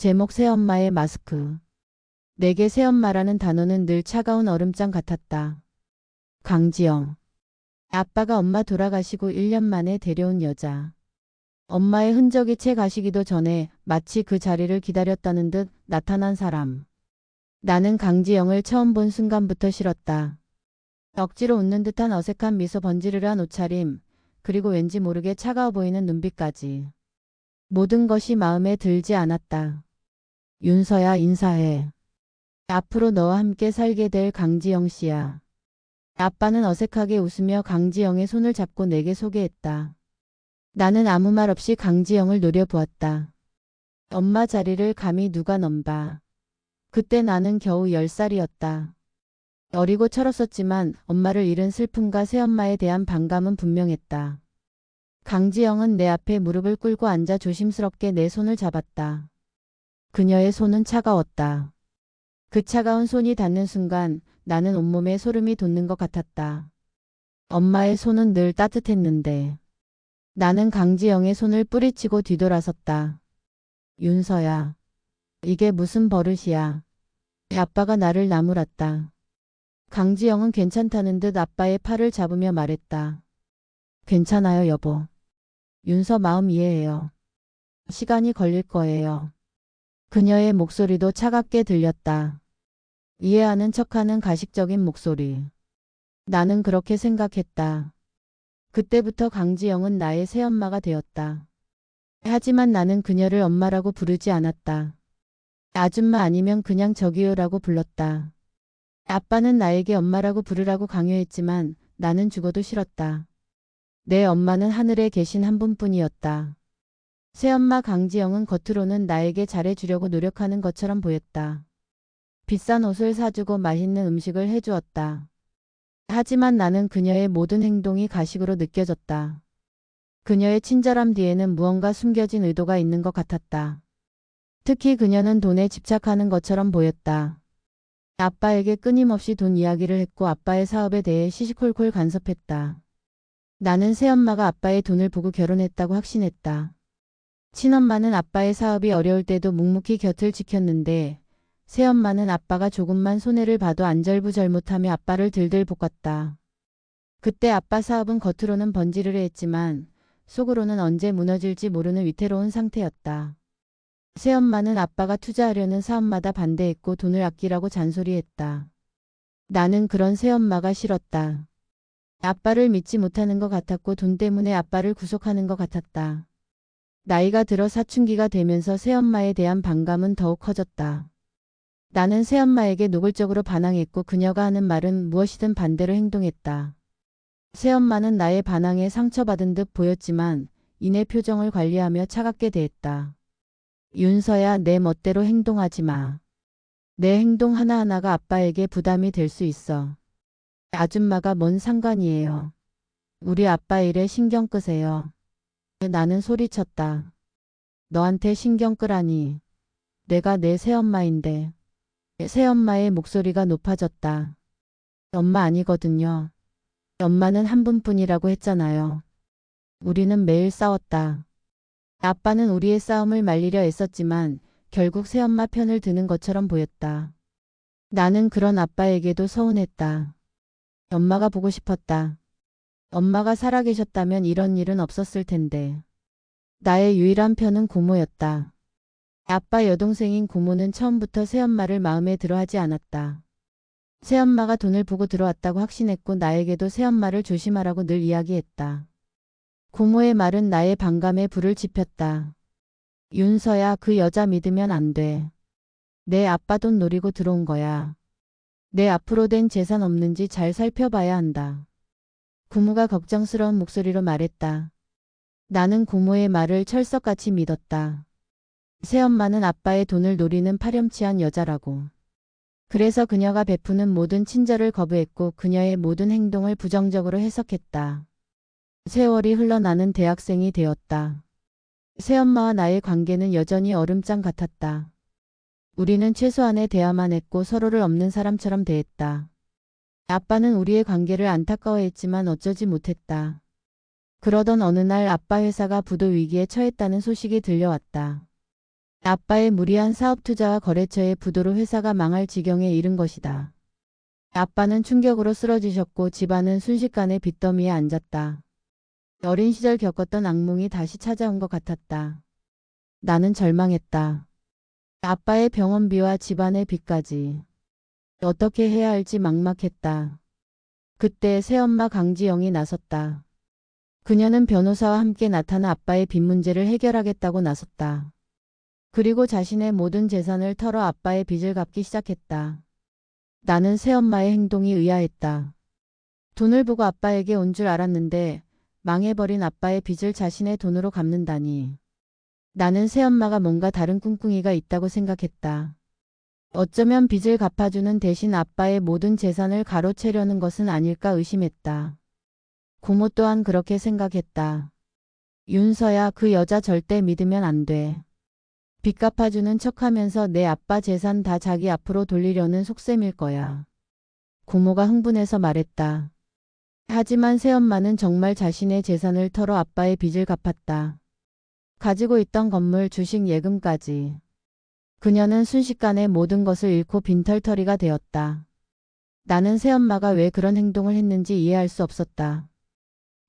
제목 새엄마의 마스크. 내게 새엄마라는 단어는 늘 차가운 얼음장 같았다. 강지영. 아빠가 엄마 돌아가시고 1년 만에 데려온 여자. 엄마의 흔적이 채 가시기도 전에 마치 그 자리를 기다렸다는 듯 나타난 사람. 나는 강지영을 처음 본 순간부터 싫었다. 억지로 웃는 듯한 어색한 미소, 번지르르한 옷차림, 그리고 왠지 모르게 차가워 보이는 눈빛까지. 모든 것이 마음에 들지 않았다. 윤서야, 인사해. 앞으로 너와 함께 살게 될 강지영 씨야. 아빠는 어색하게 웃으며 강지영의 손을 잡고 내게 소개했다. 나는 아무 말 없이 강지영을 노려보았다. 엄마 자리를 감히 누가 넘봐. 그때 나는 겨우 10살이었다. 어리고 철없었지만 엄마를 잃은 슬픔과 새엄마에 대한 반감은 분명했다. 강지영은 내 앞에 무릎을 꿇고 앉아 조심스럽게 내 손을 잡았다. 그녀의 손은 차가웠다. 그 차가운 손이 닿는 순간 나는 온몸에 소름이 돋는 것 같았다. 엄마의 손은 늘 따뜻했는데. 나는 강지영의 손을 뿌리치고 뒤돌아섰다. 윤서야. 이게 무슨 버릇이야. 아빠가 나를 나무랐다. 강지영은 괜찮다는 듯 아빠의 팔을 잡으며 말했다. 괜찮아요, 여보. 윤서 마음 이해해요. 시간이 걸릴 거예요. 그녀의 목소리도 차갑게 들렸다. 이해하는 척하는 가식적인 목소리. 나는 그렇게 생각했다. 그때부터 강지영은 나의 새엄마가 되었다. 하지만 나는 그녀를 엄마라고 부르지 않았다. 아줌마 아니면 그냥 저기요라고 불렀다. 아빠는 나에게 엄마라고 부르라고 강요했지만 나는 죽어도 싫었다. 내 엄마는 하늘에 계신 한 분뿐이었다. 새엄마 강지영은 겉으로는 나에게 잘해주려고 노력하는 것처럼 보였다. 비싼 옷을 사주고 맛있는 음식을 해주었다. 하지만 나는 그녀의 모든 행동이 가식으로 느껴졌다. 그녀의 친절함 뒤에는 무언가 숨겨진 의도가 있는 것 같았다. 특히 그녀는 돈에 집착하는 것처럼 보였다. 아빠에게 끊임없이 돈 이야기를 했고 아빠의 사업에 대해 시시콜콜 간섭했다. 나는 새엄마가 아빠의 돈을 보고 결혼했다고 확신했다. 친엄마는 아빠의 사업이 어려울 때도 묵묵히 곁을 지켰는데 새엄마는 아빠가 조금만 손해를 봐도 안절부절못하며 아빠를 들들 볶았다. 그때 아빠 사업은 겉으로는 번지르르 했지만 속으로는 언제 무너질지 모르는 위태로운 상태였다. 새엄마는 아빠가 투자하려는 사업마다 반대했고 돈을 아끼라고 잔소리했다. 나는 그런 새엄마가 싫었다. 아빠를 믿지 못하는 것 같았고 돈 때문에 아빠를 구속하는 것 같았다. 나이가 들어 사춘기가 되면서 새엄마에 대한 반감은 더욱 커졌다. 나는 새엄마에게 노골적으로 반항했고 그녀가 하는 말은 무엇이든 반대로 행동했다. 새엄마는 나의 반항에 상처받은 듯 보였지만 이내 표정을 관리하며 차갑게 대했다. 윤서야, 내 멋대로 행동하지 마. 내 행동 하나하나가 아빠에게 부담이 될 수 있어. 아줌마가 뭔 상관이에요. 우리 아빠 일에 신경 끄세요. 나는 소리쳤다. 너한테 신경 끄라니. 내가 내 새엄마인데. 새엄마의 목소리가 높아졌다. 엄마 아니거든요. 엄마는 한 분뿐이라고 했잖아요. 우리는 매일 싸웠다. 아빠는 우리의 싸움을 말리려 애썼지만 결국 새엄마 편을 드는 것처럼 보였다. 나는 그런 아빠에게도 서운했다. 엄마가 보고 싶었다. 엄마가 살아계셨다면 이런 일은 없었을 텐데. 나의 유일한 편은 고모였다. 아빠 여동생인 고모는 처음부터 새엄마를 마음에 들어하지 않았다. 새엄마가 돈을 보고 들어왔다고 확신했고 나에게도 새엄마를 조심하라고 늘 이야기했다. 고모의 말은 나의 반감에 불을 지폈다. 윤서야, 그 여자 믿으면 안 돼. 내 아빠 돈 노리고 들어온 거야. 내 앞으로 된 재산 없는지 잘 살펴봐야 한다. 고모가 걱정스러운 목소리로 말했다. 나는 고모의 말을 철석같이 믿었다. 새엄마는 아빠의 돈을 노리는 파렴치한 여자라고. 그래서 그녀가 베푸는 모든 친절을 거부했고 그녀의 모든 행동을 부정적으로 해석했다. 세월이 흘러 나는 대학생이 되었다. 새엄마와 나의 관계는 여전히 얼음장 같았다. 우리는 최소한의 대화만 했고 서로를 없는 사람처럼 대했다. 아빠는 우리의 관계를 안타까워했지만 어쩌지 못했다. 그러던 어느 날 아빠 회사가 부도 위기에 처했다는 소식이 들려왔다. 아빠의 무리한 사업 투자와 거래처의 부도로 회사가 망할 지경에 이른 것이다. 아빠는 충격으로 쓰러지셨고 집안은 순식간에 빚더미에 앉았다. 어린 시절 겪었던 악몽이 다시 찾아온 것 같았다. 나는 절망했다. 아빠의 병원비와 집안의 빚까지. 어떻게 해야 할지 막막했다. 그때 새엄마 강지영이 나섰다. 그녀는 변호사와 함께 나타나 아빠의 빚 문제를 해결하겠다고 나섰다. 그리고 자신의 모든 재산을 털어 아빠의 빚을 갚기 시작했다. 나는 새엄마의 행동이 의아했다. 돈을 보고 아빠에게 온 줄 알았는데 망해버린 아빠의 빚을 자신의 돈으로 갚는다니. 나는 새엄마가 뭔가 다른 꿍꿍이가 있다고 생각했다. 어쩌면 빚을 갚아주는 대신 아빠의 모든 재산을 가로채려는 것은 아닐까 의심했다. 고모 또한 그렇게 생각했다. 윤서야, 그 여자 절대 믿으면 안 돼. 빚 갚아주는 척하면서 내 아빠 재산 다 자기 앞으로 돌리려는 속셈일 거야. 고모가 흥분해서 말했다. 하지만 새엄마는 정말 자신의 재산을 털어 아빠의 빚을 갚았다. 가지고 있던 건물, 주식, 예금까지. 그녀는 순식간에 모든 것을 잃고 빈털터리가 되었다. 나는 새엄마가 왜 그런 행동을 했는지 이해할 수 없었다.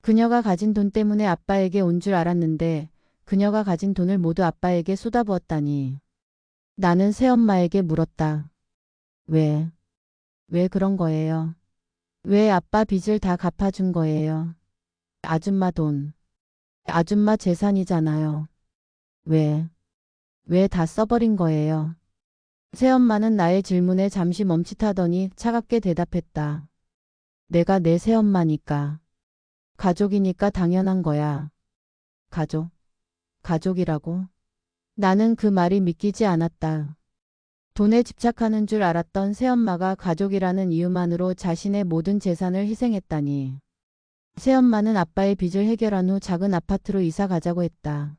그녀가 가진 돈 때문에 아빠에게 온 줄 알았는데 그녀가 가진 돈을 모두 아빠에게 쏟아부었다니. 나는 새엄마에게 물었다. 왜 그런 거예요? 왜 아빠 빚을 다 갚아준 거예요? 아줌마 돈. 아줌마 재산이잖아요. 왜 다 써버린 거예요? 새엄마는 나의 질문에 잠시 멈칫하더니 차갑게 대답했다. 내가 내 새엄마니까. 가족이니까 당연한 거야. 가족이라고? 나는 그 말이 믿기지 않았다. 돈에 집착하는 줄 알았던 새엄마가 가족이라는 이유만으로 자신의 모든 재산을 희생했다니. 새엄마는 아빠의 빚을 해결한 후 작은 아파트로 이사 가자고 했다.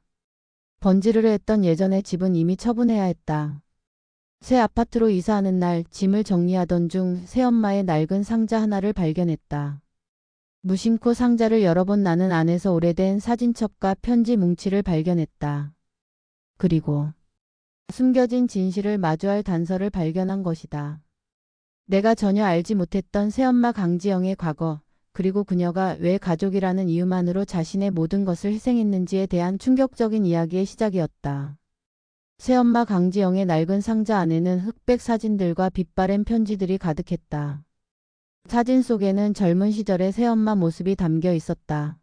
번지르르 했던 예전의 집은 이미 처분해야 했다. 새 아파트로 이사하는 날 짐을 정리하던 중 새엄마의 낡은 상자 하나를 발견했다. 무심코 상자를 열어본 나는 안에서 오래된 사진첩과 편지 뭉치를 발견했다. 그리고 숨겨진 진실을 마주할 단서를 발견한 것이다. 내가 전혀 알지 못했던 새엄마 강지영의 과거, 그리고 그녀가 왜 가족이라는 이유만으로 자신의 모든 것을 희생했는지에 대한 충격적인 이야기의 시작이었다. 새엄마 강지영의 낡은 상자 안에는 흑백 사진들과 빛바랜 편지들이 가득했다. 사진 속에는 젊은 시절의 새엄마 모습이 담겨 있었다.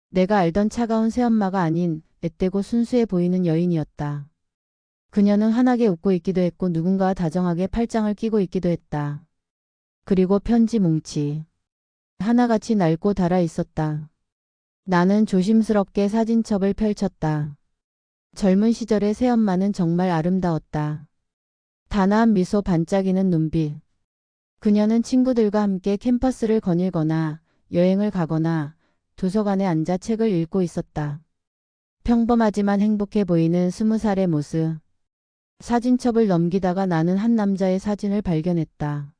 내가 알던 차가운 새엄마가 아닌 앳되고 순수해 보이는 여인이었다. 그녀는 환하게 웃고 있기도 했고 누군가와 다정하게 팔짱을 끼고 있기도 했다. 그리고 편지 뭉치. 하나같이 낡고 닳아 있었다. 나는 조심스럽게 사진첩을 펼쳤다. 젊은 시절의 새엄마는 정말 아름다웠다. 단아한 미소, 반짝이는 눈빛. 그녀는 친구들과 함께 캠퍼스를 거닐거나 여행을 가거나 도서관에 앉아 책을 읽고 있었다. 평범하지만 행복해 보이는 20살의 모습. 사진첩을 넘기다가 나는 한 남자의 사진을 발견했다.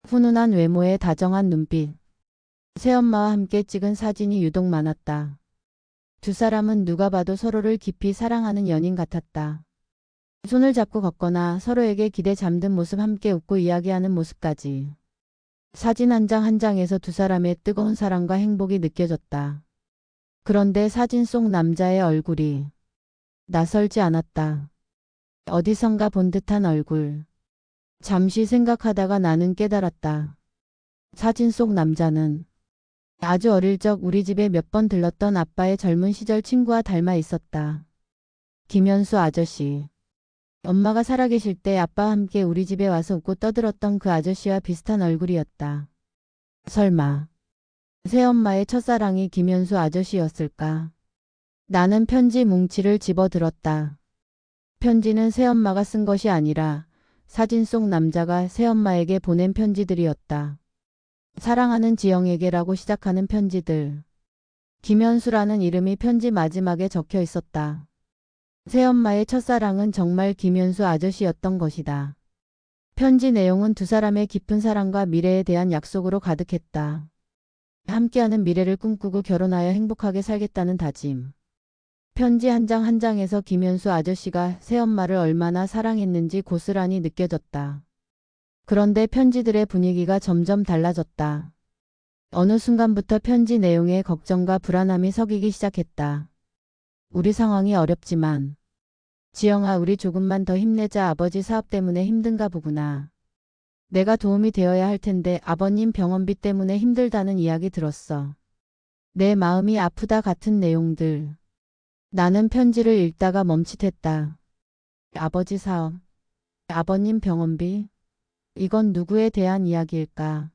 훈훈한 외모에 다정한 눈빛. 새엄마와 함께 찍은 사진이 유독 많았다. 두 사람은 누가 봐도 서로를 깊이 사랑하는 연인 같았다. 손을 잡고 걷거나 서로에게 기대 잠든 모습, 함께 웃고 이야기하는 모습까지. 사진 한 장 한 장에서 두 사람의 뜨거운 사랑과 행복이 느껴졌다. 그런데 사진 속 남자의 얼굴이 낯설지 않았다. 어디선가 본 듯한 얼굴. 잠시 생각하다가 나는 깨달았다. 사진 속 남자는 아주 어릴 적 우리 집에 몇 번 들렀던 아빠의 젊은 시절 친구와 닮아 있었다. 김현수 아저씨. 엄마가 살아계실 때 아빠와 함께 우리 집에 와서 웃고 떠들었던 그 아저씨와 비슷한 얼굴이었다. 설마 새엄마의 첫사랑이 김현수 아저씨였을까? 나는 편지 뭉치를 집어들었다. 편지는 새엄마가 쓴 것이 아니라 사진 속 남자가 새엄마에게 보낸 편지들이었다. 사랑하는 지영에게라고 시작하는 편지들. 김현수라는 이름이 편지 마지막에 적혀 있었다. 새엄마의 첫사랑은 정말 김현수 아저씨였던 것이다. 편지 내용은 두 사람의 깊은 사랑과 미래에 대한 약속으로 가득했다. 함께하는 미래를 꿈꾸고 결혼하여 행복하게 살겠다는 다짐. 편지 한 장 한 장에서 김현수 아저씨가 새엄마를 얼마나 사랑했는지 고스란히 느껴졌다. 그런데 편지들의 분위기가 점점 달라졌다. 어느 순간부터 편지 내용에 걱정과 불안함이 섞이기 시작했다. 우리 상황이 어렵지만 지영아, 우리 조금만 더 힘내자. 아버지 사업 때문에 힘든가 보구나. 내가 도움이 되어야 할 텐데 아버님 병원비 때문에 힘들다는 이야기 들었어. 내 마음이 아프다 같은 내용들. 나는 편지를 읽다가 멈칫했다. 아버지 사업, 아버님 병원비? 이건 누구에 대한 이야기일까?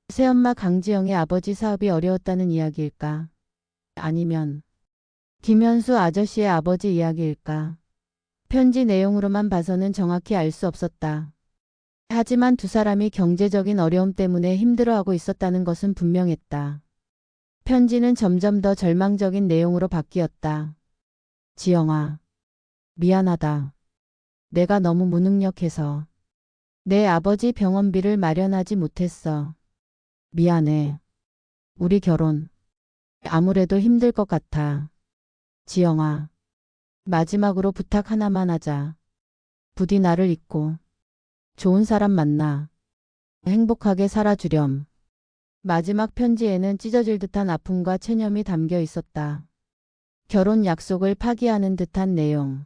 새엄마 강지영의 아버지 사업이 어려웠다는 이야기일까? 아니면 김현수 아저씨의 아버지 이야기일까? 편지 내용으로만 봐서는 정확히 알 수 없었다. 하지만 두 사람이 경제적인 어려움 때문에 힘들어하고 있었다는 것은 분명했다. 편지는 점점 더 절망적인 내용으로 바뀌었다. 지영아, 미안하다. 내가 너무 무능력해서 내 아버지 병원비를 마련하지 못했어. 미안해. 우리 결혼 아무래도 힘들 것 같아. 지영아, 마지막으로 부탁 하나만 하자. 부디 나를 잊고 좋은 사람 만나 행복하게 살아주렴. 마지막 편지에는 찢어질 듯한 아픔과 체념이 담겨 있었다. 결혼 약속을 파기하는 듯한 내용.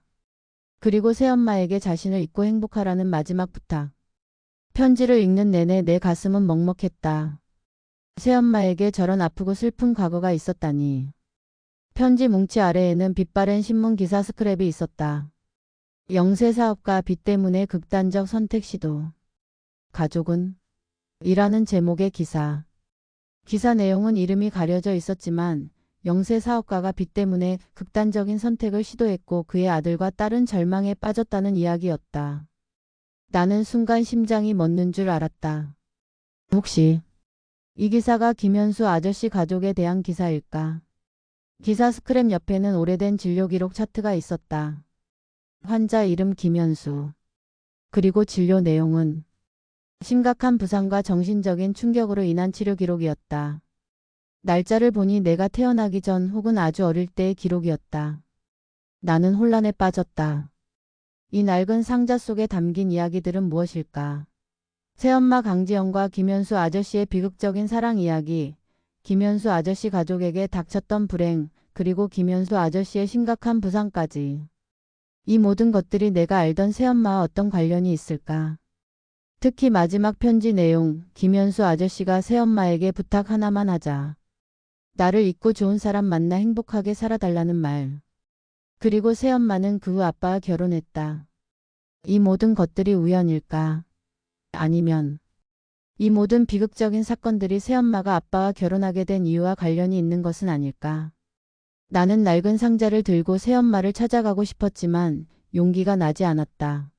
그리고 새엄마에게 자신을 잊고 행복하라는 마지막 부탁. 편지를 읽는 내내 내 가슴은 먹먹했다. 새엄마에게 저런 아프고 슬픈 과거가 있었다니. 편지 뭉치 아래에는 빛바랜 신문 기사 스크랩이 있었다. 영세 사업가 빚 때문에 극단적 선택 시도. 가족은? 이라는 제목의 기사. 기사 내용은 이름이 가려져 있었지만 영세 사업가가 빚 때문에 극단적인 선택을 시도했고 그의 아들과 딸은 절망에 빠졌다는 이야기였다. 나는 순간 심장이 멎는 줄 알았다. 혹시 이 기사가 김현수 아저씨 가족에 대한 기사일까? 기사 스크랩 옆에는 오래된 진료 기록 차트가 있었다. 환자 이름 김현수. 그리고 진료 내용은 심각한 부상과 정신적인 충격으로 인한 치료 기록이었다. 날짜를 보니 내가 태어나기 전 혹은 아주 어릴 때의 기록이었다. 나는 혼란에 빠졌다. 이 낡은 상자 속에 담긴 이야기들은 무엇일까? 새엄마 강지영과 김현수 아저씨의 비극적인 사랑 이야기, 김현수 아저씨 가족에게 닥쳤던 불행, 그리고 김현수 아저씨의 심각한 부상까지. 이 모든 것들이 내가 알던 새엄마와 어떤 관련이 있을까? 특히 마지막 편지 내용, 김현수 아저씨가 새엄마에게 부탁 하나만 하자. 나를 잊고 좋은 사람 만나 행복하게 살아달라는 말. 그리고 새엄마는 그 후 아빠와 결혼했다. 이 모든 것들이 우연일까? 아니면 이 모든 비극적인 사건들이 새엄마가 아빠와 결혼하게 된 이유와 관련이 있는 것은 아닐까? 나는 낡은 상자를 들고 새엄마를 찾아가고 싶었지만 용기가 나지 않았다.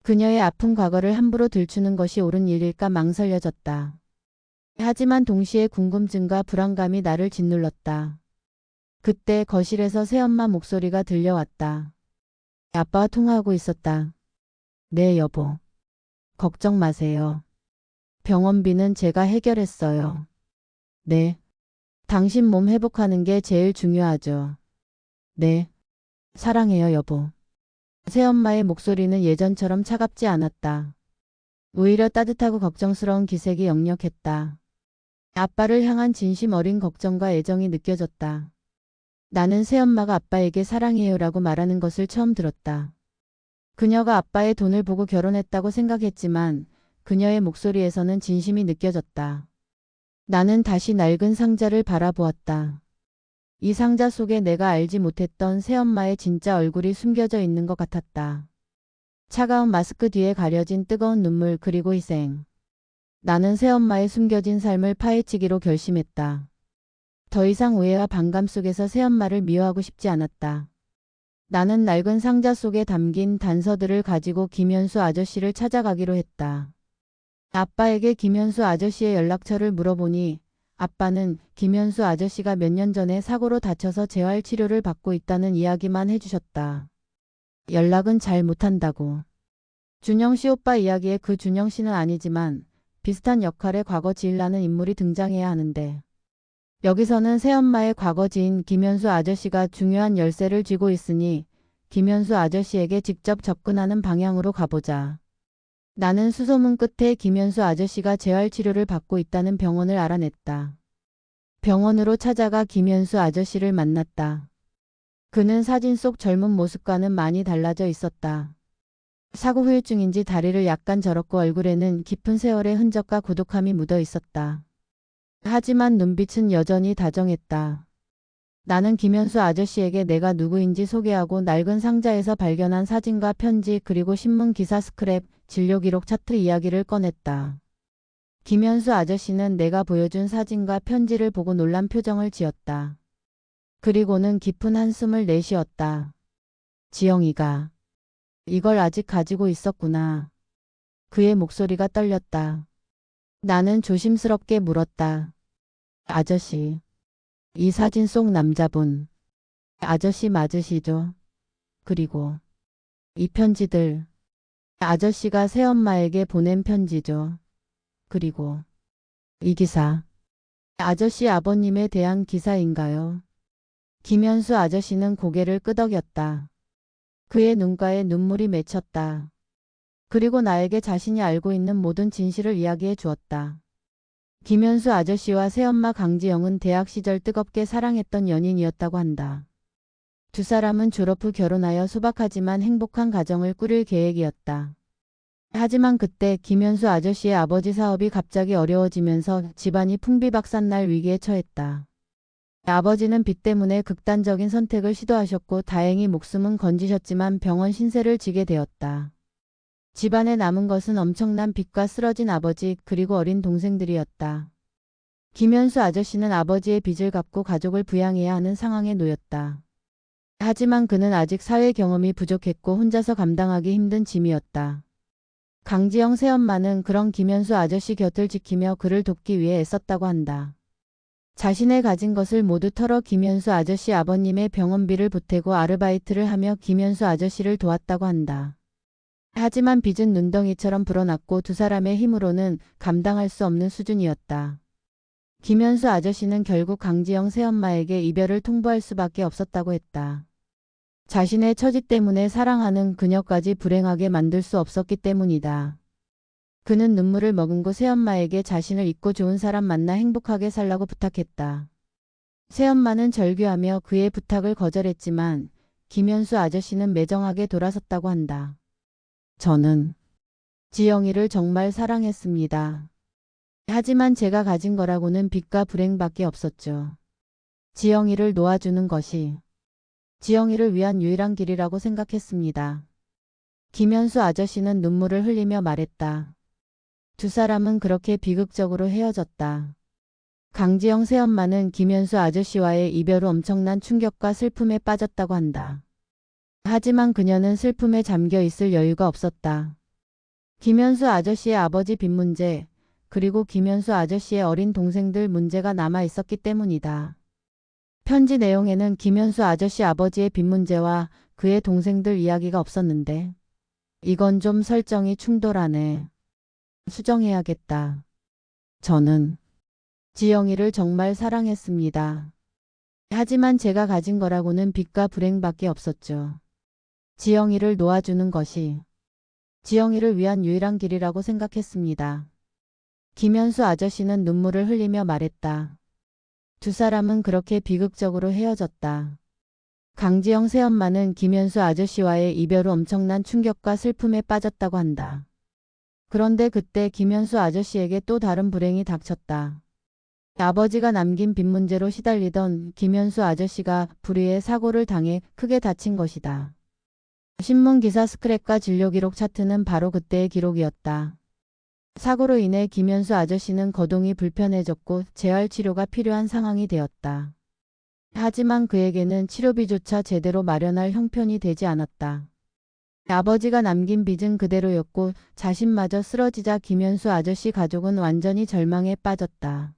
그녀의 아픈 과거를 함부로 들추는 것이 옳은 일일까 망설여졌다. 하지만 동시에 궁금증과 불안감이 나를 짓눌렀다. 그때 거실에서 새엄마 목소리가 들려왔다. 아빠와 통화하고 있었다. 네, 여보. 걱정 마세요. 병원비는 제가 해결했어요. 네. 당신 몸 회복하는 게 제일 중요하죠. 네. 사랑해요, 여보. 새엄마의 목소리는 예전처럼 차갑지 않았다. 오히려 따뜻하고 걱정스러운 기색이 역력했다. 아빠를 향한 진심 어린 걱정과 애정이 느껴졌다. 나는 새엄마가 아빠에게 사랑해요라고 말하는 것을 처음 들었다. 그녀가 아빠의 돈을 보고 결혼했다고 생각했지만 그녀의 목소리에서는 진심이 느껴졌다. 나는 다시 낡은 상자를 바라보았다. 이 상자 속에 내가 알지 못했던 새엄마의 진짜 얼굴이 숨겨져 있는 것 같았다. 차가운 마스크 뒤에 가려진 뜨거운 눈물 그리고 희생. 나는 새엄마의 숨겨진 삶을 파헤치기로 결심했다. 더 이상 오해와 반감 속에서 새엄마를 미워하고 싶지 않았다. 나는 낡은 상자 속에 담긴 단서들을 가지고 김현수 아저씨를 찾아가기로 했다. 아빠에게 김현수 아저씨의 연락처를 물어보니 아빠는 김현수 아저씨가 몇 년 전에 사고로 다쳐서 재활 치료를 받고 있다는 이야기만 해주셨다. 연락은 잘 못한다고. 준영 씨 오빠 이야기에 그 준영 씨는 아니지만 비슷한 역할의 과거 지일라는 인물이 등장해야 하는데 여기서는 새엄마의 과거지인 김현수 아저씨가 중요한 열쇠를 쥐고 있으니 김현수 아저씨에게 직접 접근하는 방향으로 가보자. 나는 수소문 끝에 김현수 아저씨가 재활치료를 받고 있다는 병원을 알아냈다. 병원으로 찾아가 김현수 아저씨를 만났다. 그는 사진 속 젊은 모습과는 많이 달라져 있었다. 사고 후유증인지 다리를 약간 절었고 얼굴에는 깊은 세월의 흔적과 고독함이 묻어 있었다. 하지만 눈빛은 여전히 다정했다. 나는 김현수 아저씨에게 내가 누구인지 소개하고 낡은 상자에서 발견한 사진과 편지 그리고 신문 기사 스크랩, 진료기록 차트 이야기를 꺼냈다. 김현수 아저씨는 내가 보여준 사진과 편지를 보고 놀란 표정을 지었다. 그리고는 깊은 한숨을 내쉬었다. 지영이가 이걸 아직 가지고 있었구나. 그의 목소리가 떨렸다. 나는 조심스럽게 물었다. 아저씨, 이 사진 속 남자분, 아저씨 맞으시죠? 그리고 이 편지들, 아저씨가 새엄마에게 보낸 편지죠. 그리고 이 기사, 아저씨 아버님에 대한 기사인가요? 김현수 아저씨는 고개를 끄덕였다. 그의 눈가에 눈물이 맺혔다. 그리고 나에게 자신이 알고 있는 모든 진실을 이야기해 주었다. 김현수 아저씨와 새엄마 강지영은 대학 시절 뜨겁게 사랑했던 연인이었다고 한다. 두 사람은 졸업 후 결혼하여 소박하지만 행복한 가정을 꾸릴 계획이었다. 하지만 그때 김현수 아저씨의 아버지 사업이 갑자기 어려워지면서 집안이 풍비박산날 위기에 처했다. 아버지는 빚 때문에 극단적인 선택을 시도하셨고 다행히 목숨은 건지셨지만 병원 신세를 지게 되었다. 집안에 남은 것은 엄청난 빚과 쓰러진 아버지 그리고 어린 동생들이었다. 김현수 아저씨는 아버지의 빚을 갚고 가족을 부양해야 하는 상황에 놓였다. 하지만 그는 아직 사회 경험이 부족했고 혼자서 감당하기 힘든 짐이었다. 강지영 새엄마는 그런 김현수 아저씨 곁을 지키며 그를 돕기 위해 애썼다고 한다. 자신의 가진 것을 모두 털어 김현수 아저씨 아버님의 병원비를 보태고 아르바이트를 하며 김현수 아저씨를 도왔다고 한다. 하지만 빚은 눈덩이처럼 불어났고 두 사람의 힘으로는 감당할 수 없는 수준이었다. 김현수 아저씨는 결국 강지영 새엄마에게 이별을 통보할 수밖에 없었다고 했다. 자신의 처지 때문에 사랑하는 그녀까지 불행하게 만들 수 없었기 때문이다. 그는 눈물을 머금고 새엄마에게 자신을 잊고 좋은 사람 만나 행복하게 살라고 부탁했다. 새엄마는 절규하며 그의 부탁을 거절했지만 김현수 아저씨는 매정하게 돌아섰다고 한다. 저는 지영이를 정말 사랑했습니다. 하지만 제가 가진 거라고는 빚과 불행밖에 없었죠. 지영이를 놓아주는 것이 지영이를 위한 유일한 길이라고 생각했습니다. 김현수 아저씨는 눈물을 흘리며 말했다. 두 사람은 그렇게 비극적으로 헤어졌다. 강지영 새엄마는 김현수 아저씨와의 이별 후 엄청난 충격과 슬픔에 빠졌다고 한다. 하지만 그녀는 슬픔에 잠겨 있을 여유가 없었다. 김현수 아저씨의 아버지 빚 문제, 그리고 김현수 아저씨의 어린 동생들 문제가 남아 있었기 때문이다. 편지 내용에는 김현수 아저씨 아버지의 빚 문제와 그의 동생들 이야기가 없었는데 이건 좀 설정이 충돌하네. 수정해야겠다. 저는 지영이를 정말 사랑했습니다. 하지만 제가 가진 거라고는 빚과 불행밖에 없었죠. 지영이를 놓아주는 것이 지영이를 위한 유일한 길이라고 생각했습니다. 김현수 아저씨는 눈물을 흘리며 말했다. 두 사람은 그렇게 비극적으로 헤어졌다. 강지영 새엄마는 김현수 아저씨와의 이별 후 엄청난 충격과 슬픔에 빠졌다고 한다. 그런데 그때 김현수 아저씨에게 또 다른 불행이 닥쳤다. 아버지가 남긴 빚 문제로 시달리던 김현수 아저씨가 불의의 사고를 당해 크게 다친 것이다. 신문기사 스크랩과 진료기록 차트는 바로 그때의 기록이었다. 사고로 인해 김현수 아저씨는 거동이 불편해졌고 재활치료가 필요한 상황이 되었다. 하지만 그에게는 치료비조차 제대로 마련할 형편이 되지 않았다. 아버지가 남긴 빚은 그대로였고 자신마저 쓰러지자 김현수 아저씨 가족은 완전히 절망에 빠졌다.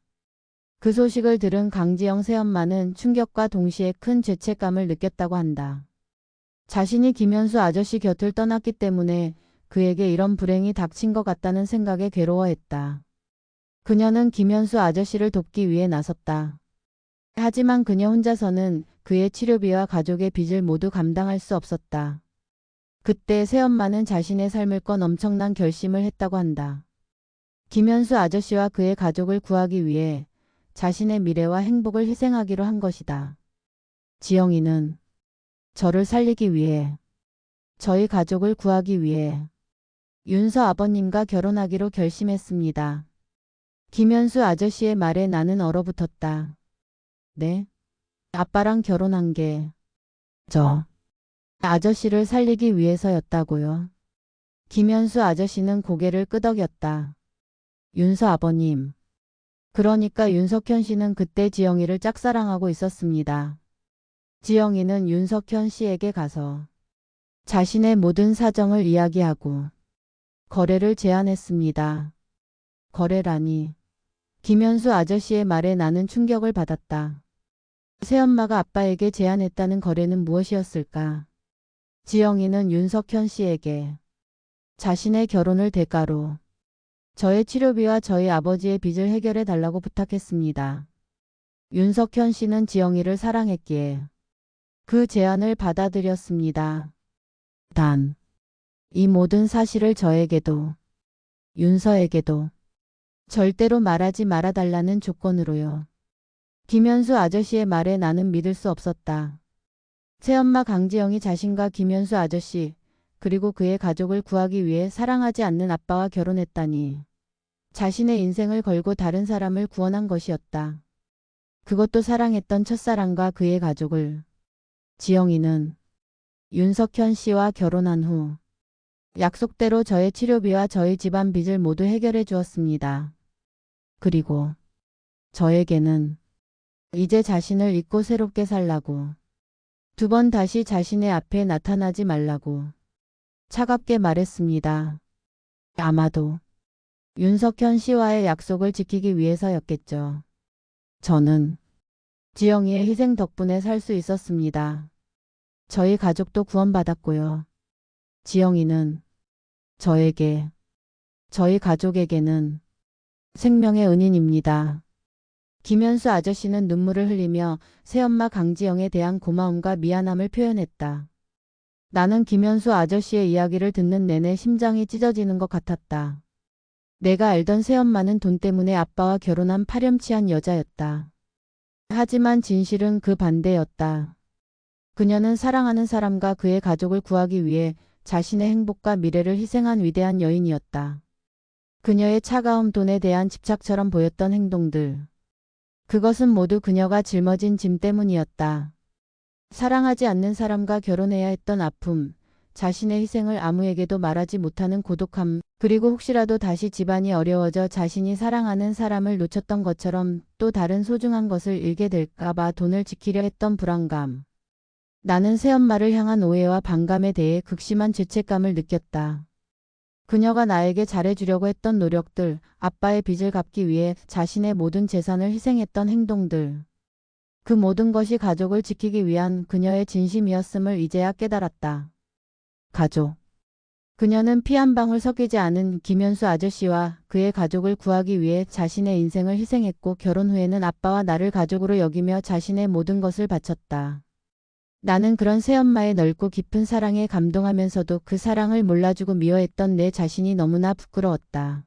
그 소식을 들은 강지영 새엄마는 충격과 동시에 큰 죄책감을 느꼈다고 한다. 자신이 김현수 아저씨 곁을 떠났기 때문에 그에게 이런 불행이 닥친 것 같다는 생각에 괴로워했다. 그녀는 김현수 아저씨를 돕기 위해 나섰다. 하지만 그녀 혼자서는 그의 치료비와 가족의 빚을 모두 감당할 수 없었다. 그때 새엄마는 자신의 삶을 건 엄청난 결심을 했다고 한다. 김현수 아저씨와 그의 가족을 구하기 위해 자신의 미래와 행복을 희생하기로 한 것이다. 지영이는 저를 살리기 위해, 저희 가족을 구하기 위해 윤서 아버님과 결혼하기로 결심했습니다. 김현수 아저씨의 말에 나는 얼어붙었다. 네? 아빠랑 결혼한 게 저 아저씨를 살리기 위해서였다고요. 김현수 아저씨는 고개를 끄덕였다. 윤서 아버님. 그러니까 윤석현 씨는 그때 지영이를 짝사랑하고 있었습니다. 지영이는 윤석현 씨에게 가서 자신의 모든 사정을 이야기하고 거래를 제안했습니다. 거래라니. 김현수 아저씨의 말에 나는 충격을 받았다. 새엄마가 아빠에게 제안했다는 거래는 무엇이었을까? 지영이는 윤석현 씨에게 자신의 결혼을 대가로 저의 치료비와 저희 아버지의 빚을 해결해 달라고 부탁했습니다. 윤석현 씨는 지영이를 사랑했기에 그 제안을 받아들였습니다. 단, 이 모든 사실을 저에게도, 윤서에게도 절대로 말하지 말아달라는 조건으로요. 김현수 아저씨의 말에 나는 믿을 수 없었다. 새엄마 강지영이 자신과 김현수 아저씨, 그리고 그의 가족을 구하기 위해 사랑하지 않는 아빠와 결혼했다니. 자신의 인생을 걸고 다른 사람을 구원한 것이었다. 그것도 사랑했던 첫사랑과 그의 가족을. 지영이는 윤석현 씨와 결혼한 후 약속대로 저의 치료비와 저희 집안 빚을 모두 해결해 주었습니다. 그리고 저에게는 이제 자신을 잊고 새롭게 살라고, 두 번 다시 자신의 앞에 나타나지 말라고 차갑게 말했습니다. 아마도 윤석현 씨와의 약속을 지키기 위해서였겠죠. 저는 지영이의 희생 덕분에 살 수 있었습니다. 저희 가족도 구원받았고요. 지영이는 저에게, 저희 가족에게는 생명의 은인입니다. 김현수 아저씨는 눈물을 흘리며 새엄마 강지영에 대한 고마움과 미안함을 표현했다. 나는 김현수 아저씨의 이야기를 듣는 내내 심장이 찢어지는 것 같았다. 내가 알던 새엄마는 돈 때문에 아빠와 결혼한 파렴치한 여자였다. 하지만 진실은 그 반대였다. 그녀는 사랑하는 사람과 그의 가족을 구하기 위해 자신의 행복과 미래를 희생한 위대한 여인이었다. 그녀의 차가움, 돈에 대한 집착처럼 보였던 행동들. 그것은 모두 그녀가 짊어진 짐 때문이었다. 사랑하지 않는 사람과 결혼해야 했던 아픔, 자신의 희생을 아무에게도 말하지 못하는 고독함, 그리고 혹시라도 다시 집안이 어려워져 자신이 사랑하는 사람을 놓쳤던 것처럼 또 다른 소중한 것을 잃게 될까봐 돈을 지키려 했던 불안감. 나는 새엄마를 향한 오해와 반감에 대해 극심한 죄책감을 느꼈다. 그녀가 나에게 잘해주려고 했던 노력들, 아빠의 빚을 갚기 위해 자신의 모든 재산을 희생했던 행동들. 그 모든 것이 가족을 지키기 위한 그녀의 진심이었음을 이제야 깨달았다. 가족. 그녀는 피 한 방울 섞이지 않은 김현수 아저씨와 그의 가족을 구하기 위해 자신의 인생을 희생했고 결혼 후에는 아빠와 나를 가족으로 여기며 자신의 모든 것을 바쳤다. 나는 그런 새엄마의 넓고 깊은 사랑에 감동하면서도 그 사랑을 몰라주고 미워했던 내 자신이 너무나 부끄러웠다.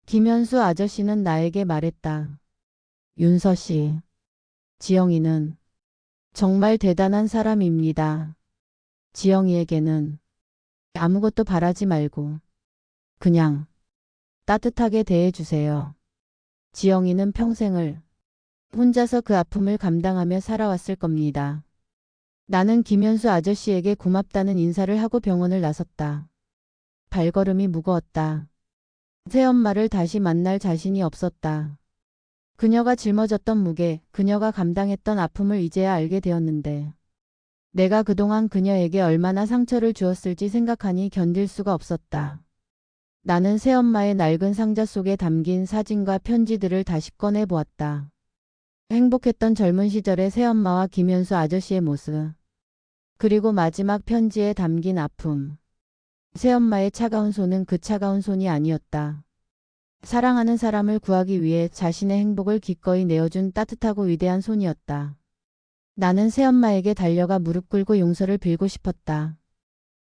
김현수 아저씨는 나에게 말했다. 윤서 씨, 지영이는 정말 대단한 사람입니다. 지영이에게는 아무것도 바라지 말고 그냥 따뜻하게 대해주세요. 지영이는 평생을 혼자서 그 아픔을 감당하며 살아왔을 겁니다. 나는 김현수 아저씨에게 고맙다는 인사를 하고 병원을 나섰다. 발걸음이 무거웠다. 새엄마를 다시 만날 자신이 없었다. 그녀가 짊어졌던 무게, 그녀가 감당했던 아픔을 이제야 알게 되었는데 내가 그동안 그녀에게 얼마나 상처를 주었을지 생각하니 견딜 수가 없었다. 나는 새엄마의 낡은 상자 속에 담긴 사진과 편지들을 다시 꺼내 보았다. 행복했던 젊은 시절의 새엄마와 김현수 아저씨의 모습. 그리고 마지막 편지에 담긴 아픔. 새엄마의 차가운 손은 그 차가운 손이 아니었다. 사랑하는 사람을 구하기 위해 자신의 행복을 기꺼이 내어준 따뜻하고 위대한 손이었다. 나는 새엄마에게 달려가 무릎 꿇고 용서를 빌고 싶었다.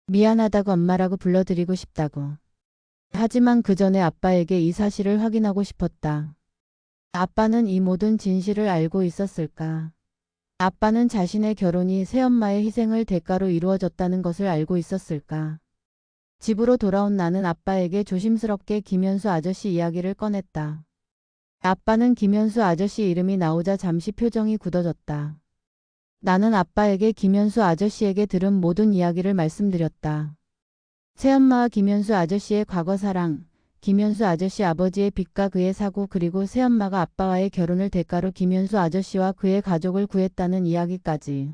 미안하다고 엄마라고 불러드리고 싶다고. 하지만 그 전에 아빠에게 이 사실을 확인하고 싶었다. 아빠는 이 모든 진실을 알고 있었을까? 아빠는 자신의 결혼이 새엄마의 희생을 대가로 이루어졌다는 것을 알고 있었을까? 집으로 돌아온 나는 아빠에게 조심스럽게 김현수 아저씨 이야기를 꺼냈다. 아빠는 김현수 아저씨 이름이 나오자 잠시 표정이 굳어졌다. 나는 아빠에게 김현수 아저씨에게 들은 모든 이야기를 말씀드렸다. 새엄마와 김현수 아저씨의 과거 사랑, 김현수 아저씨 아버지의 빚과 그의 사고, 그리고 새엄마가 아빠와의 결혼을 대가로 김현수 아저씨와 그의 가족을 구했다는 이야기까지.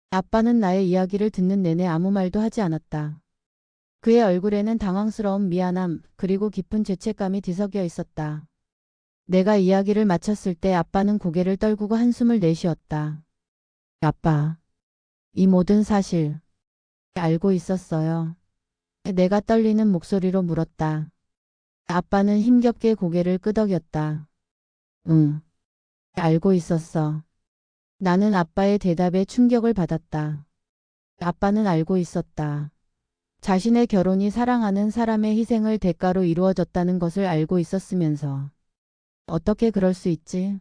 아빠는 나의 이야기를 듣는 내내 아무 말도 하지 않았다. 그의 얼굴에는 당황스러운 미안함, 그리고 깊은 죄책감이 뒤섞여 있었다. 내가 이야기를 마쳤을 때 아빠는 고개를 떨구고 한숨을 내쉬었다. 아빠, 이 모든 사실 알고 있었어요. 내가 떨리는 목소리로 물었다. 아빠는 힘겹게 고개를 끄덕였다. 응, 알고 있었어. 나는 아빠의 대답에 충격을 받았다. 아빠는 알고 있었다. 자신의 결혼이 사랑하는 사람의 희생을 대가로 이루어졌다는 것을 알고 있었으면서 어떻게 그럴 수 있지?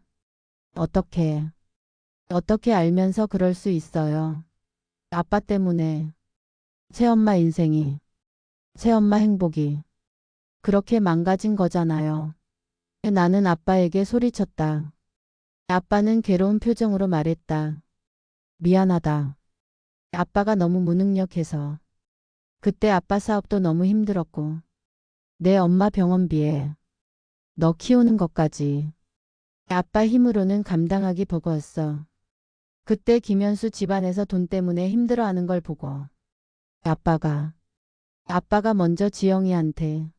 어떻게 알면서 그럴 수 있어요? 아빠 때문에 새엄마 인생이, 새엄마 행복이 그렇게 망가진 거잖아요. 나는 아빠에게 소리쳤다. 아빠는 괴로운 표정으로 말했다. 미안하다. 아빠가 너무 무능력해서. 그때 아빠 사업도 너무 힘들었고 내 엄마 병원비에 너 키우는 것까지 아빠 힘으로는 감당하기 버거웠어. 그때 김현수 집안에서 돈 때문에 힘들어하는 걸 보고 아빠가 먼저 지영이한테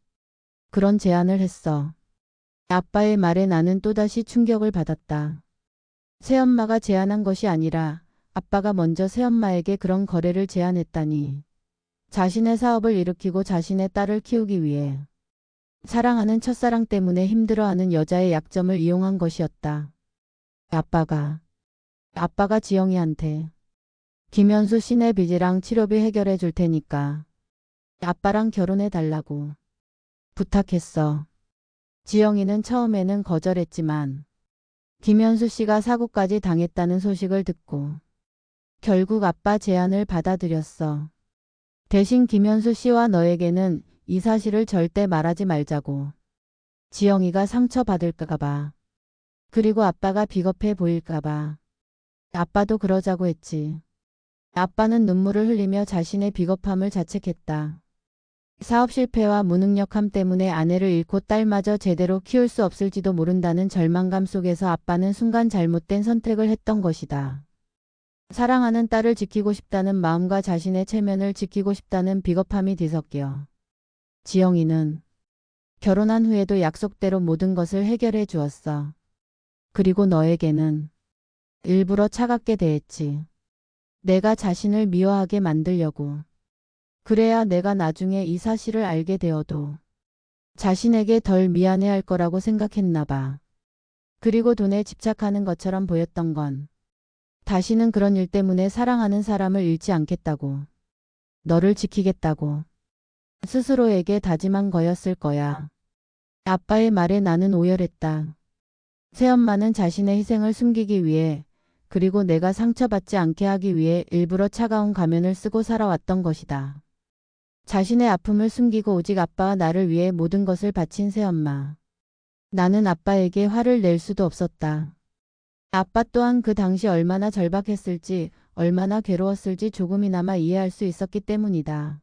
그런 제안을 했어. 아빠의 말에 나는 또다시 충격을 받았다. 새엄마가 제안한 것이 아니라 아빠가 먼저 새엄마에게 그런 거래를 제안했다니. 자신의 사업을 일으키고 자신의 딸을 키우기 위해 사랑하는 첫사랑 때문에 힘들어하는 여자의 약점을 이용한 것이었다. 아빠가 지영이한테 김현수 씨네 빚이랑 치료비 해결해 줄 테니까 아빠랑 결혼해 달라고 부탁했어. 지영이는 처음에는 거절했지만 김현수 씨가 사고까지 당했다는 소식을 듣고 결국 아빠 제안을 받아들였어. 대신 김현수 씨와 너에게는 이 사실을 절대 말하지 말자고. 지영이가 상처받을까봐. 그리고 아빠가 비겁해 보일까봐. 아빠도 그러자고 했지. 아빠는 눈물을 흘리며 자신의 비겁함을 자책했다. 사업 실패와 무능력함 때문에 아내를 잃고 딸마저 제대로 키울 수 없을지도 모른다는 절망감 속에서 아빠는 순간 잘못된 선택을 했던 것이다. 사랑하는 딸을 지키고 싶다는 마음과 자신의 체면을 지키고 싶다는 비겁함이 뒤섞여 지영이는 결혼한 후에도 약속대로 모든 것을 해결해 주었어. 그리고 너에게는 일부러 차갑게 대했지. 내가 자신을 미워하게 만들려고. 그래야 내가 나중에 이 사실을 알게 되어도 자신에게 덜 미안해할 거라고 생각했나 봐. 그리고 돈에 집착하는 것처럼 보였던 건 다시는 그런 일 때문에 사랑하는 사람을 잃지 않겠다고. 너를 지키겠다고. 스스로에게 다짐한 거였을 거야. 아빠의 말에 나는 오열했다. 새엄마는 자신의 희생을 숨기기 위해, 그리고 내가 상처받지 않게 하기 위해 일부러 차가운 가면을 쓰고 살아왔던 것이다. 자신의 아픔을 숨기고 오직 아빠와 나를 위해 모든 것을 바친 새엄마. 나는 아빠에게 화를 낼 수도 없었다. 아빠 또한 그 당시 얼마나 절박했을지, 얼마나 괴로웠을지 조금이나마 이해할 수 있었기 때문이다.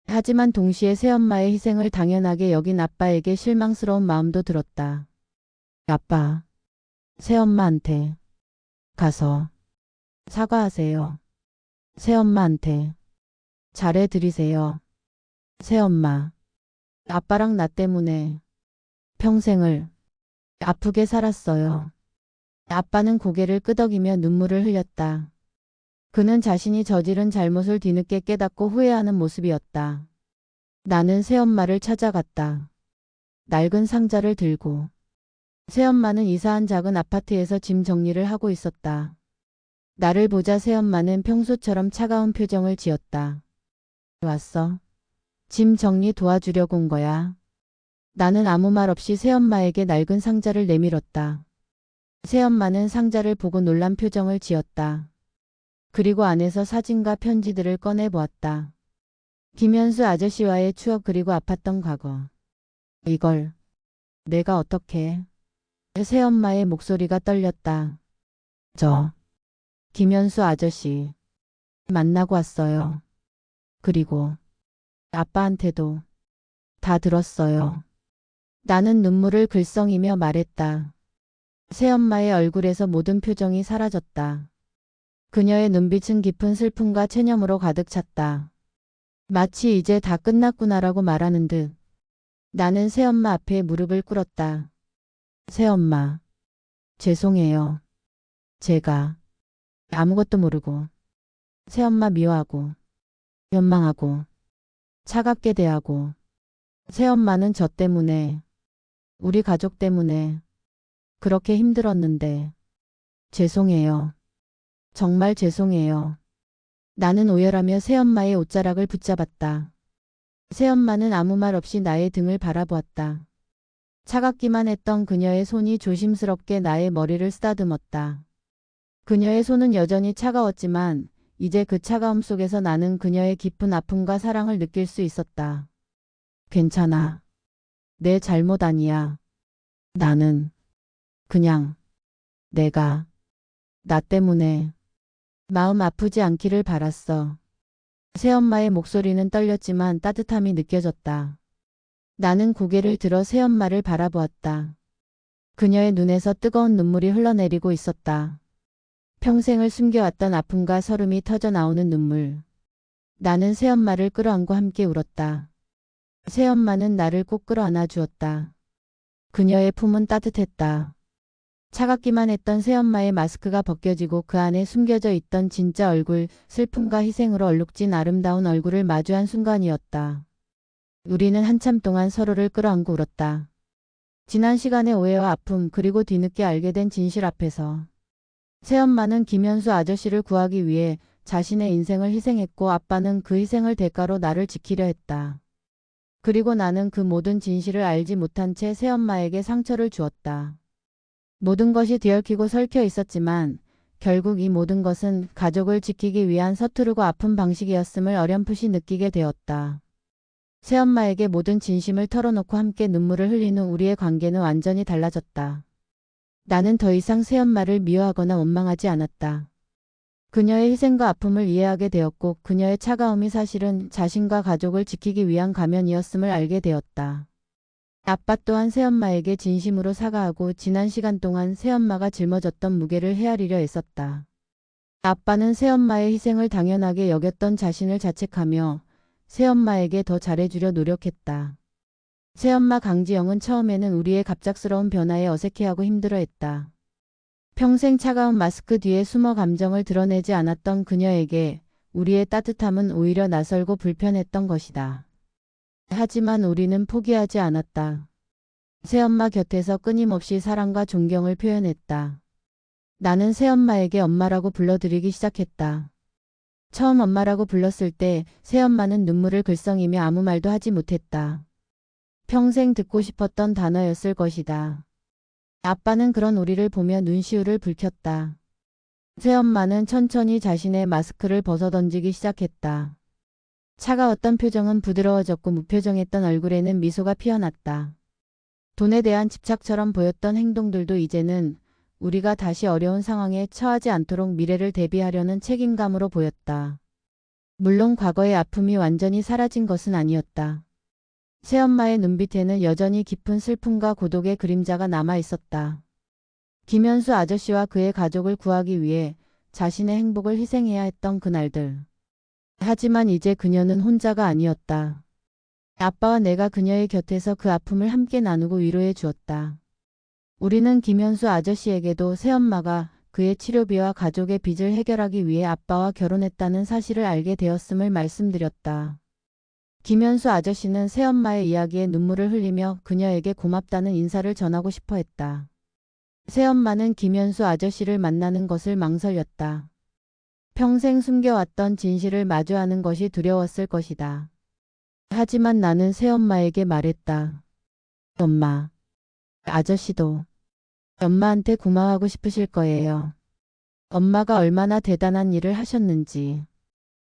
하지만 동시에 새엄마의 희생을 당연하게 여긴 아빠에게 실망스러운 마음도 들었다. 아빠, 새엄마한테 가서 사과하세요. 새엄마한테 잘해드리세요. 새엄마, 아빠랑 나 때문에 평생을 아프게 살았어요. 아빠는 고개를 끄덕이며 눈물을 흘렸다. 그는 자신이 저지른 잘못을 뒤늦게 깨닫고 후회하는 모습이었다. 나는 새엄마를 찾아갔다. 낡은 상자를 들고. 새엄마는 이사한 작은 아파트에서 짐 정리를 하고 있었다. 나를 보자 새엄마는 평소처럼 차가운 표정을 지었다. 왔어. 짐 정리 도와주려고 온 거야. 나는 아무 말 없이 새엄마에게 낡은 상자를 내밀었다. 새엄마는 상자를 보고 놀란 표정을 지었다. 그리고 안에서 사진과 편지들을 꺼내 보았다. 김현수 아저씨와의 추억 그리고 아팠던 과거. 이걸 내가 어떻게? 새엄마의 목소리가 떨렸다. 저 김현수 아저씨 만나고 왔어요. 그리고 아빠한테도 다 들었어요. 나는 눈물을 글썽이며 말했다. 새엄마의 얼굴에서 모든 표정이 사라졌다. 그녀의 눈빛은 깊은 슬픔과 체념으로 가득 찼다. 마치 이제 다 끝났구나라고 말하는 듯. 나는 새엄마 앞에 무릎을 꿇었다. 새엄마, 죄송해요. 제가 아무것도 모르고 새엄마 미워하고 원망하고 차갑게 대하고 새엄마는 저 때문에 우리 가족 때문에 그렇게 힘들었는데 죄송해요. 정말 죄송해요. 나는 오열하며 새엄마의 옷자락을 붙잡았다. 새엄마는 아무 말 없이 나의 등을 바라보았다. 차갑기만 했던 그녀의 손이 조심스럽게 나의 머리를 쓰다듬었다. 그녀의 손은 여전히 차가웠지만 이제 그 차가움 속에서 나는 그녀의 깊은 아픔과 사랑을 느낄 수 있었다. 괜찮아. 내 잘못 아니야. 나는 그냥 내가 나 때문에 마음 아프지 않기를 바랐어. 새엄마의 목소리는 떨렸지만 따뜻함이 느껴졌다. 나는 고개를 들어 새엄마를 바라보았다. 그녀의 눈에서 뜨거운 눈물이 흘러내리고 있었다. 평생을 숨겨왔던 아픔과 서름이 터져 나오는 눈물. 나는 새엄마를 끌어안고 함께 울었다. 새엄마는 나를 꼭 끌어안아 주었다. 그녀의 품은 따뜻했다. 차갑기만 했던 새엄마의 마스크가 벗겨지고 그 안에 숨겨져 있던 진짜 얼굴, 슬픔과 희생으로 얼룩진 아름다운 얼굴을 마주한 순간이었다. 우리는 한참 동안 서로를 끌어안고 울었다. 지난 시간의 오해와 아픔 그리고 뒤늦게 알게 된 진실 앞에서. 새엄마는 김현수 아저씨를 구하기 위해 자신의 인생을 희생했고 아빠는 그 희생을 대가로 나를 지키려 했다. 그리고 나는 그 모든 진실을 알지 못한 채 새엄마에게 상처를 주었다. 모든 것이 뒤얽히고 설켜 있었지만 결국 이 모든 것은 가족을 지키기 위한 서투르고 아픈 방식이었음을 어렴풋이 느끼게 되었다. 새엄마에게 모든 진심을 털어놓고 함께 눈물을 흘린 후 우리의 관계는 완전히 달라졌다. 나는 더 이상 새엄마를 미워하거나 원망하지 않았다. 그녀의 희생과 아픔을 이해하게 되었고 그녀의 차가움이 사실은 자신과 가족을 지키기 위한 가면이었음을 알게 되었다. 아빠 또한 새엄마에게 진심으로 사과하고 지난 시간 동안 새엄마가 짊어졌던 무게를 헤아리려 애썼다. 아빠는 새엄마의 희생을 당연하게 여겼던 자신을 자책하며 새엄마에게 더 잘해주려 노력했다. 새엄마 강지영은 처음에는 우리의 갑작스러운 변화에 어색해하고 힘들어했다. 평생 차가운 마스크 뒤에 숨어 감정을 드러내지 않았던 그녀에게 우리의 따뜻함은 오히려 낯설고 불편했던 것이다. 하지만 우리는 포기하지 않았다. 새엄마 곁에서 끊임없이 사랑과 존경을 표현했다. 나는 새엄마에게 엄마라고 불러드리기 시작했다. 처음 엄마라고 불렀을 때 새엄마는 눈물을 글썽이며 아무 말도 하지 못했다. 평생 듣고 싶었던 단어였을 것이다. 아빠는 그런 우리를 보며 눈시울을 붉혔다. 새엄마는 천천히 자신의 마스크를 벗어던지기 시작했다. 차가웠던 표정은 부드러워졌고 무표정했던 얼굴에는 미소가 피어났다. 돈에 대한 집착처럼 보였던 행동들도 이제는 우리가 다시 어려운 상황에 처하지 않도록 미래를 대비하려는 책임감으로 보였다. 물론 과거의 아픔이 완전히 사라진 것은 아니었다. 새엄마의 눈빛에는 여전히 깊은 슬픔과 고독의 그림자가 남아 있었다. 김현수 아저씨와 그의 가족을 구하기 위해 자신의 행복을 희생해야 했던 그날들. 하지만 이제 그녀는 혼자가 아니었다. 아빠와 내가 그녀의 곁에서 그 아픔을 함께 나누고 위로해 주었다. 우리는 김현수 아저씨에게도 새엄마가 그의 치료비와 가족의 빚을 해결하기 위해 아빠와 결혼했다는 사실을 알게 되었음을 말씀드렸다. 김현수 아저씨는 새엄마의 이야기에 눈물을 흘리며 그녀에게 고맙다는 인사를 전하고 싶어 했다. 새엄마는 김현수 아저씨를 만나는 것을 망설였다. 평생 숨겨왔던 진실을 마주하는 것이 두려웠을 것이다. 하지만 나는 새엄마에게 말했다. 엄마, 아저씨도 엄마한테 고마워하고 싶으실 거예요. 엄마가 얼마나 대단한 일을 하셨는지,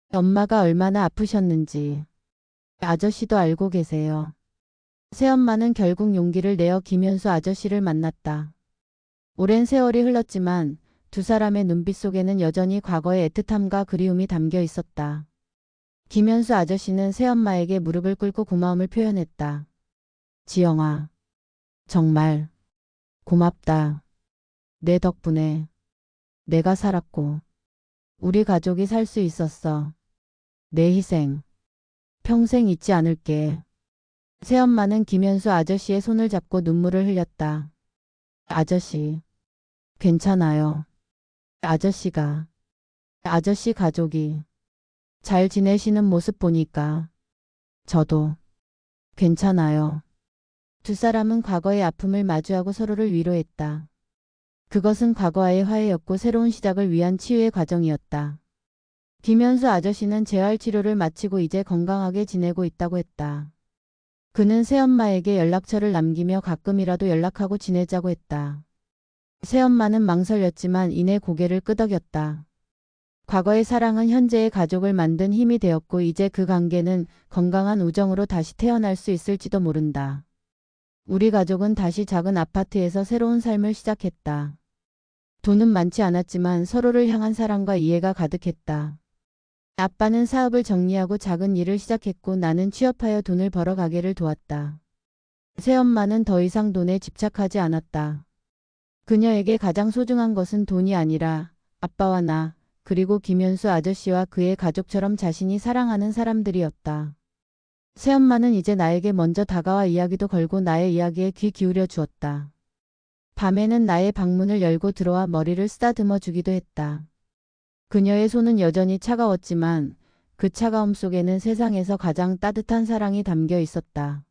엄마가 얼마나 아프셨는지 아저씨도 알고 계세요. 새엄마는 결국 용기를 내어 김현수 아저씨를 만났다. 오랜 세월이 흘렀지만 두 사람의 눈빛 속에는 여전히 과거의 애틋함과 그리움이 담겨 있었다. 김현수 아저씨는 새엄마에게 무릎을 꿇고 고마움을 표현했다. 지영아, 정말 고맙다. 내 덕분에 내가 살았고 우리 가족이 살 수 있었어. 내 희생 평생 잊지 않을게. 새엄마는 김현수 아저씨의 손을 잡고 눈물을 흘렸다. 아저씨, 괜찮아요. 아저씨가, 아저씨 가족이 잘 지내시는 모습 보니까 저도 괜찮아요. 두 사람은 과거의 아픔을 마주하고 서로를 위로했다. 그것은 과거와의 화해였고 새로운 시작을 위한 치유의 과정이었다. 김현수 아저씨는 재활 치료를 마치고 이제 건강하게 지내고 있다고 했다. 그는 새엄마에게 연락처를 남기며 가끔이라도 연락하고 지내자고 했다. 새엄마는 망설였지만 이내 고개를 끄덕였다. 과거의 사랑은 현재의 가족을 만든 힘이 되었고 이제 그 관계는 건강한 우정으로 다시 태어날 수 있을지도 모른다. 우리 가족은 다시 작은 아파트에서 새로운 삶을 시작했다. 돈은 많지 않았지만 서로를 향한 사랑과 이해가 가득했다. 아빠는 사업을 정리하고 작은 일을 시작했고 나는 취업하여 돈을 벌어 가게를 도왔다. 새엄마는 더 이상 돈에 집착하지 않았다. 그녀에게 가장 소중한 것은 돈이 아니라 아빠와 나, 그리고 김현수 아저씨와 그의 가족처럼 자신이 사랑하는 사람들이었다. 새엄마는 이제 나에게 먼저 다가와 이야기도 걸고 나의 이야기에 귀 기울여 주었다. 밤에는 나의 방문을 열고 들어와 머리를 쓰다듬어 주기도 했다. 그녀의 손은 여전히 차가웠지만 그 차가움 속에는 세상에서 가장 따뜻한 사랑이 담겨 있었다.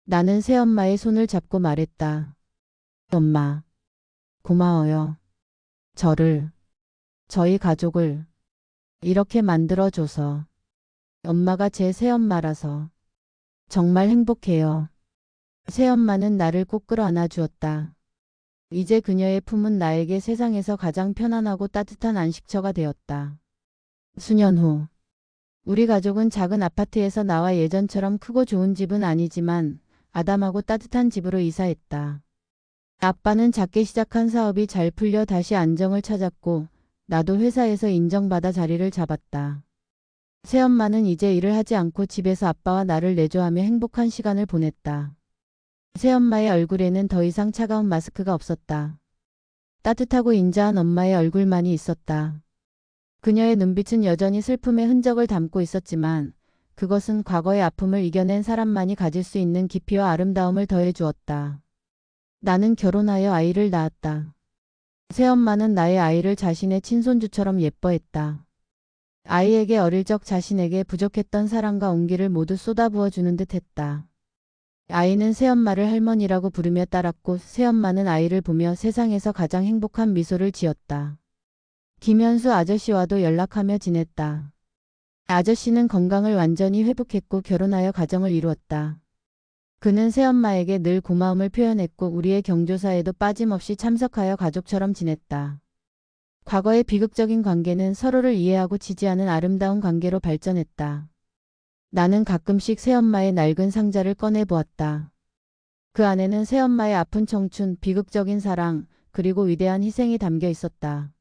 나는 새엄마의 손을 잡고 말했다. 엄마, 고마워요. 저희 가족을 이렇게 만들어줘서. 엄마가 제 새엄마라서 정말 행복해요. 새엄마는 나를 꼭 끌어안아 주었다. 이제 그녀의 품은 나에게 세상에서 가장 편안하고 따뜻한 안식처가 되었다. 수년 후 우리 가족은 작은 아파트에서 나와 예전처럼 크고 좋은 집은 아니지만 아담하고 따뜻한 집으로 이사했다. 아빠는 작게 시작한 사업이 잘 풀려 다시 안정을 찾았고 나도 회사에서 인정받아 자리를 잡았다. 새엄마는 이제 일을 하지 않고 집에서 아빠와 나를 내조하며 행복한 시간을 보냈다. 새엄마의 얼굴에는 더 이상 차가운 마스크가 없었다. 따뜻하고 인자한 엄마의 얼굴만이 있었다. 그녀의 눈빛은 여전히 슬픔의 흔적을 담고 있었지만 그것은 과거의 아픔을 이겨낸 사람만이 가질 수 있는 깊이와 아름다움을 더해 주었다. 나는 결혼하여 아이를 낳았다. 새엄마는 나의 아이를 자신의 친손주처럼 예뻐했다. 아이에게 어릴 적 자신에게 부족했던 사랑과 온기를 모두 쏟아부어 주는 듯 했다. 아이는 새엄마를 할머니라고 부르며 따랐고 새엄마는 아이를 보며 세상에서 가장 행복한 미소를 지었다. 김현수 아저씨와도 연락하며 지냈다. 아저씨는 건강을 완전히 회복했고 결혼하여 가정을 이루었다. 그는 새엄마에게 늘 고마움을 표현했고 우리의 경조사에도 빠짐없이 참석하여 가족처럼 지냈다. 과거의 비극적인 관계는 서로를 이해하고 지지하는 아름다운 관계로 발전했다. 나는 가끔씩 새엄마의 낡은 상자를 꺼내보았다. 그 안에는 새엄마의 아픈 청춘, 비극적인 사랑, 그리고 위대한 희생이 담겨 있었다.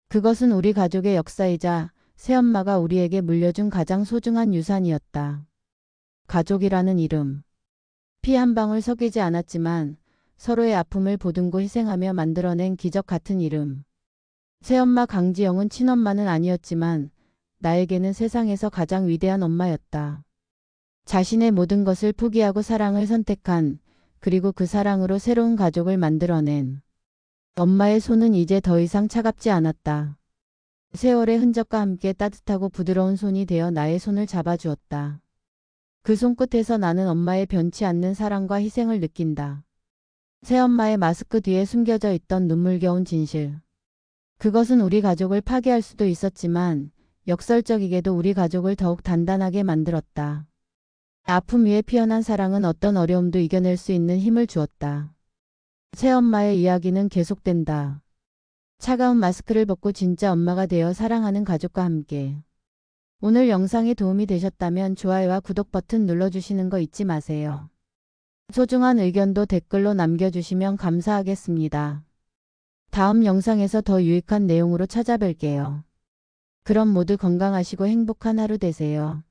그것은 우리 가족의 역사이자 새엄마가 우리에게 물려준 가장 소중한 유산이었다. 가족이라는 이름. 피 한 방울 섞이지 않았지만 서로의 아픔을 보듬고 희생하며 만들어낸 기적 같은 이름. 새엄마 강지영은 친엄마는 아니었지만 나에게는 세상에서 가장 위대한 엄마였다. 자신의 모든 것을 포기하고 사랑을 선택한, 그리고 그 사랑으로 새로운 가족을 만들어낸 엄마의 손은 이제 더 이상 차갑지 않았다. 세월의 흔적과 함께 따뜻하고 부드러운 손이 되어 나의 손을 잡아주었다. 그 손끝에서 나는 엄마의 변치 않는 사랑과 희생을 느낀다. 새엄마의 마스크 뒤에 숨겨져 있던 눈물겨운 진실. 그것은 우리 가족을 파괴할 수도 있었지만 역설적이게도 우리 가족을 더욱 단단하게 만들었다. 아픔 위에 피어난 사랑은 어떤 어려움도 이겨낼 수 있는 힘을 주었다. 새엄마의 이야기는 계속된다. 차가운 마스크를 벗고 진짜 엄마가 되어 사랑하는 가족과 함께. 오늘 영상이 도움이 되셨다면 좋아요와 구독 버튼 눌러주시는 거 잊지 마세요. 소중한 의견도 댓글로 남겨주시면 감사하겠습니다. 다음 영상에서 더 유익한 내용으로 찾아뵐게요. 그럼 모두 건강하시고 행복한 하루 되세요.